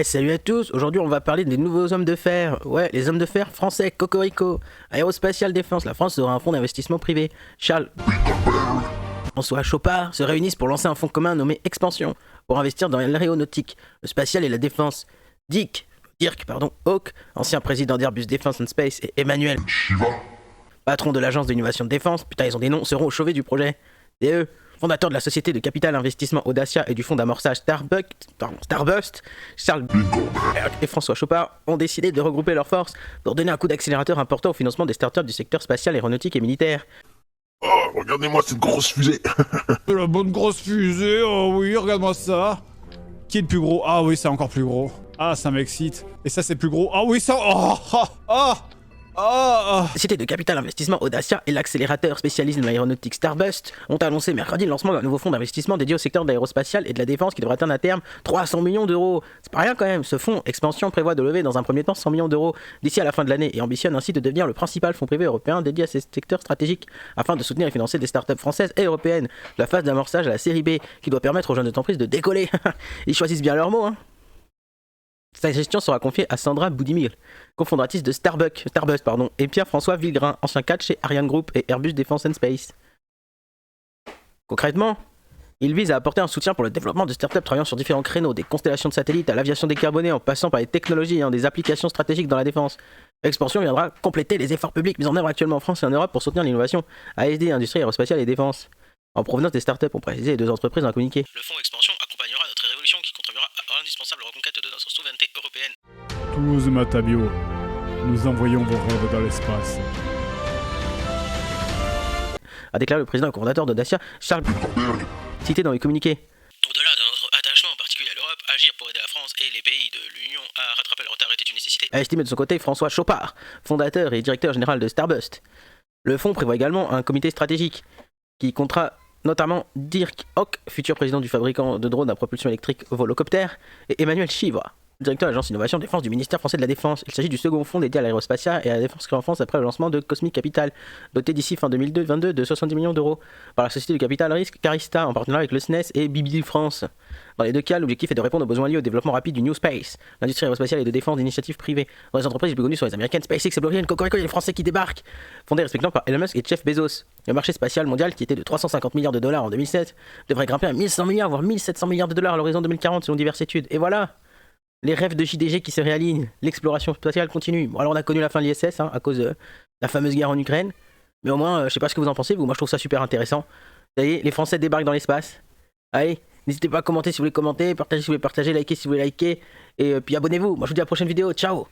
Salut à tous, aujourd'hui on va parler des nouveaux hommes de fer. Ouais, les hommes de fer français, Cocorico. Aérospatiale Défense, la France aura un fonds d'investissement privé. Charles, François Chopard se réunissent pour lancer un fonds commun nommé Expansion, pour investir dans l'aéronautique, le spatial et la défense. Dirk Hawk, ancien président d'Airbus Defence and Space, et Emmanuel patron de l'agence d'innovation de défense, putain ils ont des noms, seront au chevet du projet. DE, fondateur de la société de capital investissement Audacia et du fonds d'amorçage Starbust, Charles et François Chopard ont décidé de regrouper leurs forces pour donner un coup d'accélérateur important au financement des startups du secteur spatial, aéronautique et militaire. Oh, regardez-moi cette grosse fusée. La bonne grosse fusée, oh oui, regarde-moi ça. Qui est le plus gros? Ah oui, c'est encore plus gros. Ah, ça m'excite. Et ça, c'est plus gros. Ah oui, ça... Oh, La société de capital investissement Audacia et l'accélérateur spécialiste de l'aéronautique Starbust ont annoncé mercredi le lancement d'un nouveau fonds d'investissement dédié au secteur de l'aérospatial et de la défense qui devrait atteindre à terme 300 millions d'euros. C'est pas rien quand même. Ce fonds Expansion prévoit de lever dans un premier temps 100 millions d'euros d'ici à la fin de l'année et ambitionne ainsi de devenir le principal fonds privé européen dédié à ces secteurs stratégiques afin de soutenir et financer des startups françaises et européennes de la phase d'amorçage à la série B qui doit permettre aux jeunes entreprises de décoller. Ils choisissent bien leurs mots, hein. Sa gestion sera confiée à Sandra Boudimir, cofondatrice de Starbust, et Pierre-François Villegrain, ancien cadre chez Ariane Group et Airbus Defence and Space. Concrètement, il vise à apporter un soutien pour le développement de startups travaillant sur différents créneaux, des constellations de satellites à l'aviation décarbonée en passant par les technologies et des applications stratégiques dans la défense. L'expansion viendra compléter les efforts publics mis en œuvre actuellement en France et en Europe pour soutenir l'innovation, ASD, industrie aérospatiale et défense. En provenance des startups, ont précisé les deux entreprises dans un communiqué. Le fonds Expansion accompagnera notre révolution qui contribuera à l'indispensable reconquête de notre souveraineté européenne. 12 Matabio, nous envoyons vos rêves dans l'espace. A déclaré le président et cofondateur d'Audacia, Charles cité dans les communiqués. Au-delà de notre attachement en particulier à l'Europe, agir pour aider la France et les pays de l'Union à rattraper le retard était une nécessité. A estimé de son côté François Chopard, fondateur et directeur général de Starbust. Le fonds prévoit également un comité stratégique qui comptera notamment Dirk Hawk, futur président du fabricant de drones à propulsion électrique Volocopter, et Emmanuel Chivra, directeur de l'agence innovation défense du ministère français de la Défense. Il s'agit du second fonds dédié à l'aérospatiale et à la défense créé en France après le lancement de Cosmic Capital, doté d'ici fin 2022 de 70 millions d'euros par la société de capital risque Carista en partenariat avec le SNES et Bibi France. Dans les deux cas, l'objectif est de répondre aux besoins liés au développement rapide du New Space, l'industrie aérospatiale et de défense d'initiatives privées. Dans les entreprises les plus connues sont les américaines SpaceX et Blue Origin, Cocorico et les Français qui débarquent, fondés respectivement par Elon Musk et Jeff Bezos. Le marché spatial mondial, qui était de 350 milliards de dollars en 2007, devrait grimper à 1100 milliards, voire 1700 milliards de dollars à l'horizon 2040 selon diverses études. Et voilà, les rêves de JDG qui se réalignent, l'exploration spatiale continue. Bon, alors on a connu la fin de l'ISS à cause de la fameuse guerre en Ukraine, mais au moins, je sais pas ce que vous en pensez, moi je trouve ça super intéressant. Vous voyez, les Français débarquent dans l'espace. Allez, n'hésitez pas à commenter si vous voulez commenter, partager si vous voulez partager, liker si vous voulez liker, et puis abonnez-vous. Moi je vous dis à la prochaine vidéo, ciao.